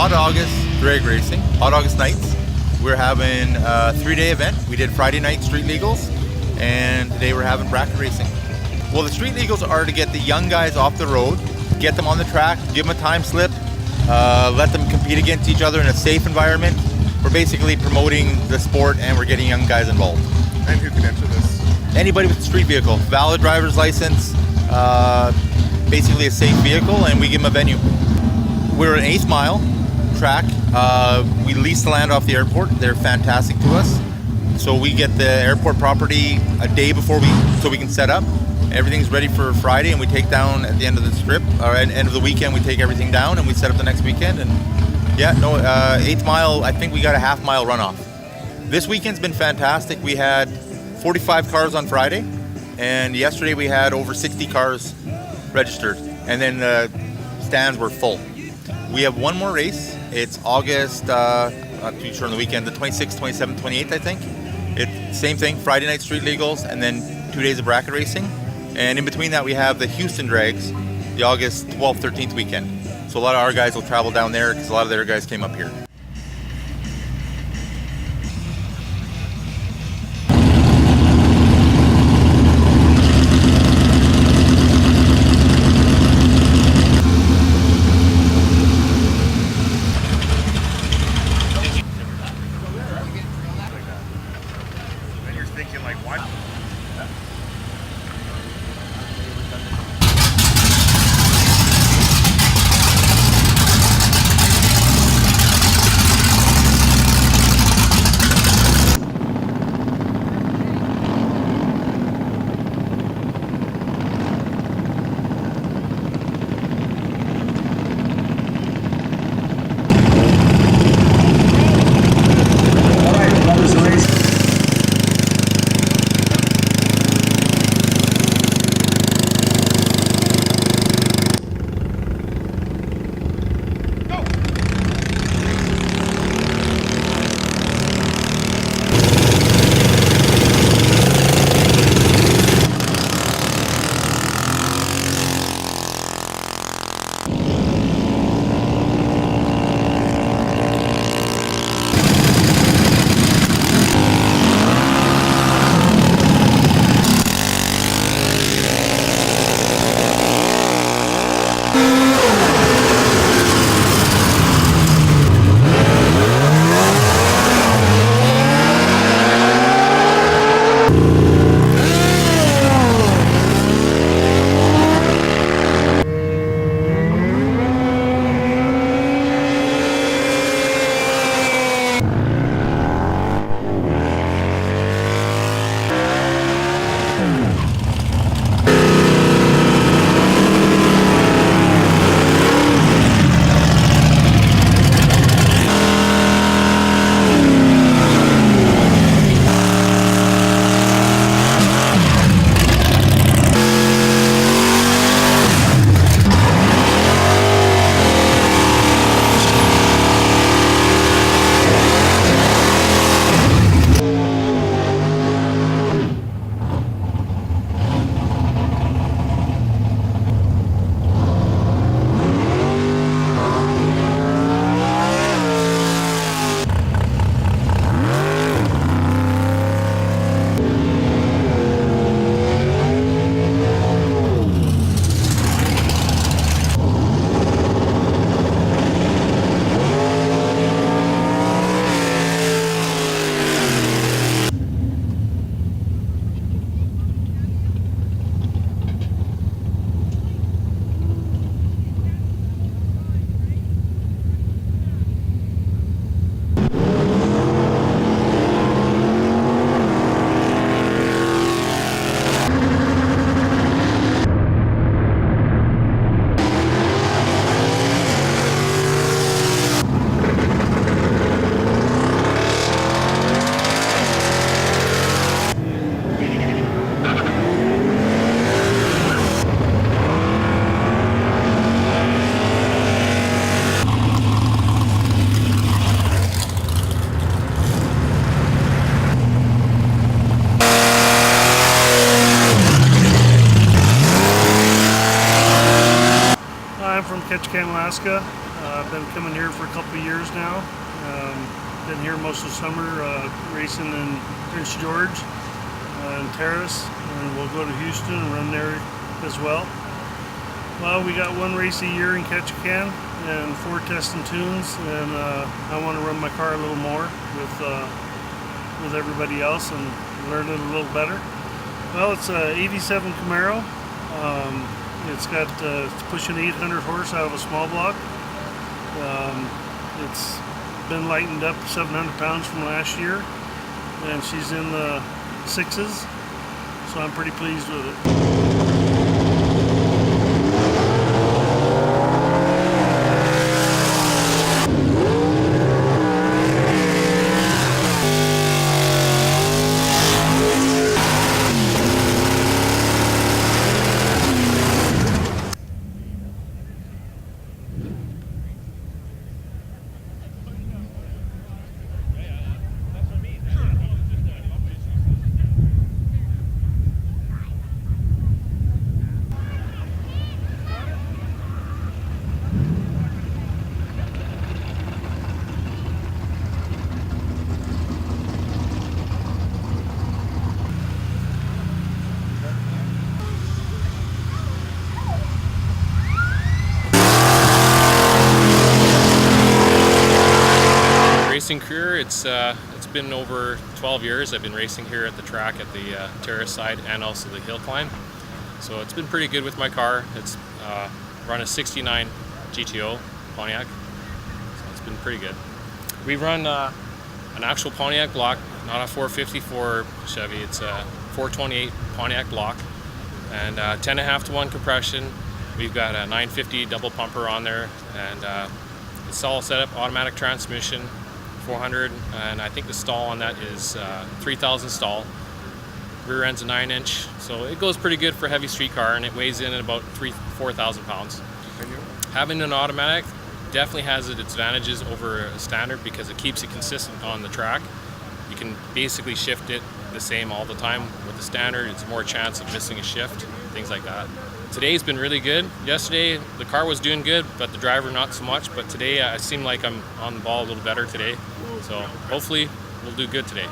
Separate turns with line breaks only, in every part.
Hot August Drag Racing, Hot August Nights. We're having a 3-day event. We did Friday night Street Legals, and today we're having bracket racing. Well, the Street Legals are to get the young guys off the road, get them on the track, give them a time slip, let them compete against each other in a safe environment. We're basically promoting the sport, and we're getting young guys involved.
And who can enter this?
Anybody with a street vehicle, valid driver's license, basically a safe vehicle, and we give them a venue. We're an 8th mile track. We lease the land off the airport. They're fantastic to us. So we get the airport property a day before so we can set up. Everything's ready for Friday, and we take down at the end of the strip, or at the end of the weekend, we take everything down and we set up the next weekend. And yeah, 8th mile, I think we got a half-mile runoff. This weekend's been fantastic. We had 45 cars on Friday, and yesterday we had over 60 cars registered, and then the stands were full. We have one more race. It's August, not too sure on the weekend, the 26th, 27th, 28th, I think. It's same thing, Friday night street legals, and then 2 days of bracket racing. And in between that, we have the Houston Drags, the August 12th, 13th weekend. So a lot of our guys will travel down there because a lot of their guys came up here.
Then you're thinking like, what?
Ketchikan, Alaska. I've been coming here for a couple of years now. Been here most of the summer racing in Prince George and Terrace, and we'll go to Houston and run there as well. Well, we got one race a year in Ketchikan and 4 tests and tunes, and I want to run my car a little more with everybody else and learn it a little better. Well, it's a '87 Camaro. It's pushing 800 horse out of a small block. It's been lightened up 700 pounds from last year, and she's in the 6s, so I'm pretty pleased with it.
Racing career, it's been over 12 years. I've been racing here at the track at the terrace side and also the hill climb. So it's been pretty good with my car. It's run a '69 GTO Pontiac, so it's been pretty good. We run an actual Pontiac block, not a 454 Chevy. It's a 428 Pontiac block, and 10.5 to 1 compression. We've got a 950 double pumper on there, and it's all set up automatic transmission. 400, and I think the stall on that is 3,000 stall. Rear end's a 9-inch, so it goes pretty good for a heavy street car, and it weighs in at about 4,000 pounds. Having an automatic definitely has its advantages over a standard because it keeps it consistent on the track. You can basically shift it the same all the time. With the standard, it's more chance of missing a shift, things like that. Today's been really good. Yesterday, the car was doing good, but the driver not so much. But today, I seem like I'm on the ball a little better today. So hopefully, we'll do good today.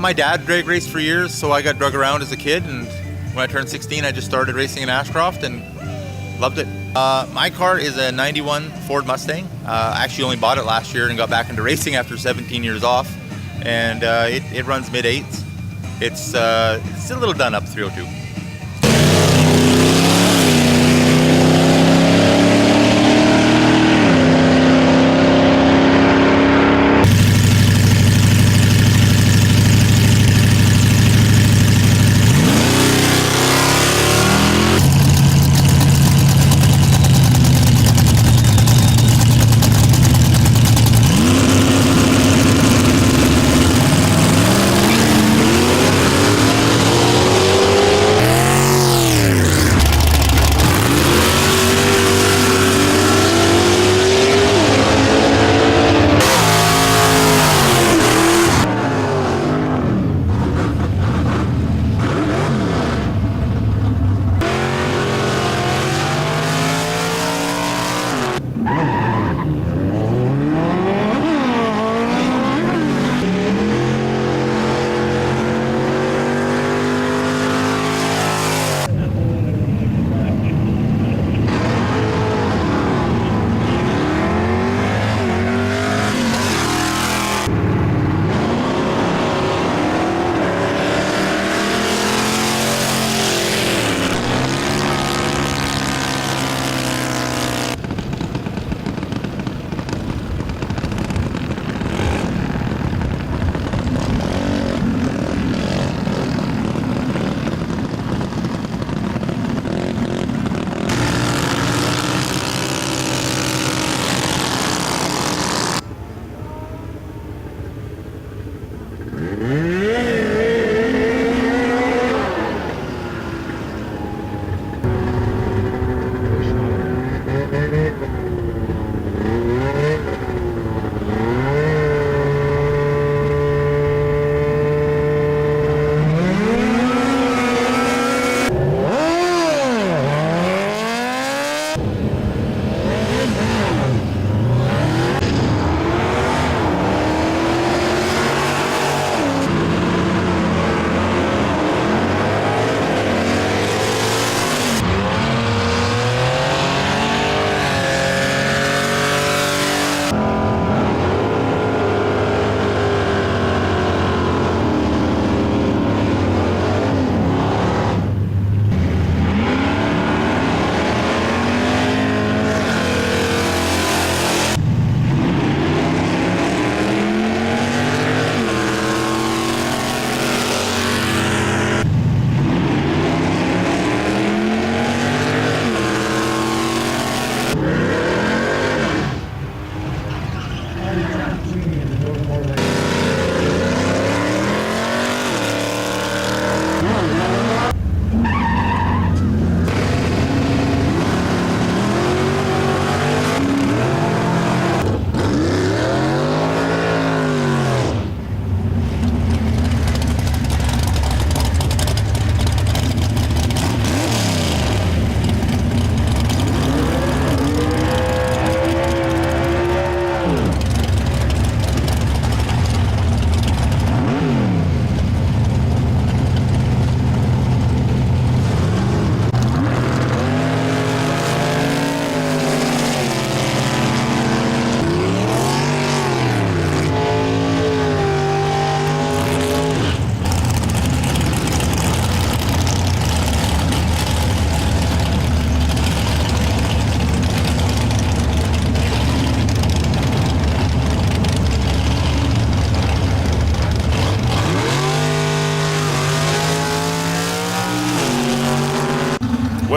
My dad drag raced for years, so I got drug around as a kid, and when I turned 16 I just started racing in Ashcroft and loved it. My car is a '91 Ford Mustang. I actually only bought it last year and got back into racing after 17 years off, and it runs mid-8s. It's a little done up 302.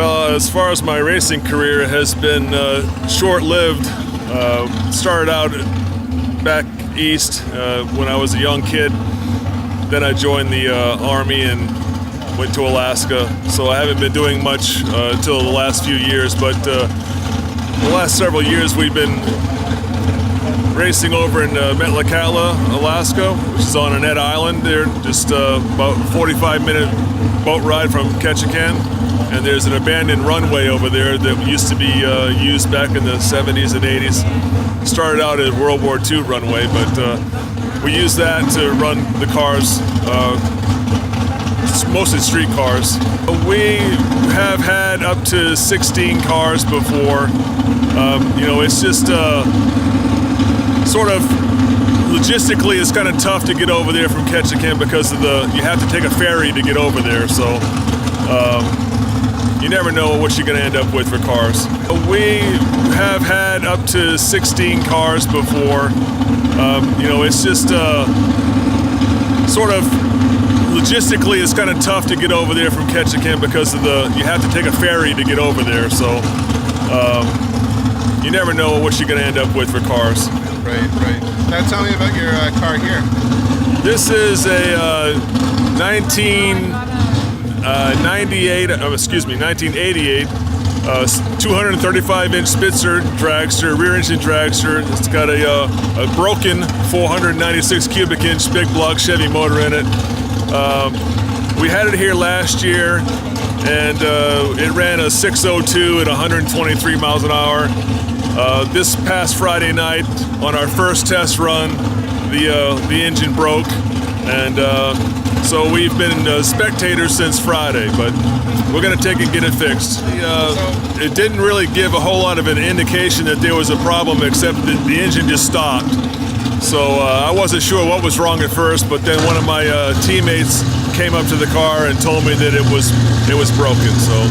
Well, as far as my racing career has been short-lived. Started out back east when I was a young kid. Then I joined the Army and went to Alaska. So I haven't been doing much until the last few years. But the last several years we've been racing over in Metlakatla, Alaska, which is on Annette Island. They're just about a 45-minute boat ride from Ketchikan. And there's an abandoned runway over there that used to be used back in the 70s and 80s. Started out as World War II runway, but we use that to run the cars, mostly street cars. We have had up to 16 cars before. It's just sort of logistically, it's kind of tough to get over there from Ketchikan because of you have to take a ferry to get over there. So. You never know what you're going to end up with for cars. We have had up to 16 cars before. It's just sort of logistically, it's kind of tough to get over there from Ketchikan because of you have to take a ferry to get over there. So you never know what you're going to end up with for cars.
Right. Now tell me about your car here.
This is a 1988, 235-inch Spitzer dragster, rear engine dragster. It's got a broken 496 cubic inch big block Chevy motor in it. We had it here last year, and it ran a 602 at 123 miles an hour. This past Friday night, on our first test run, the engine broke, and so we've been spectators since Friday, but we're going to take it and get it fixed. It didn't really give a whole lot of an indication that there was a problem, except that the engine just stopped. So I wasn't sure what was wrong at first, but then one of my teammates came up to the car and told me that it was broken. So.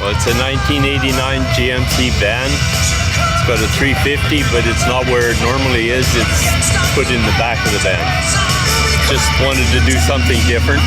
It's a 1989 GMC van. It's got a 350, but it's not where it normally is. It's put in the back of the van. Just wanted to do something different.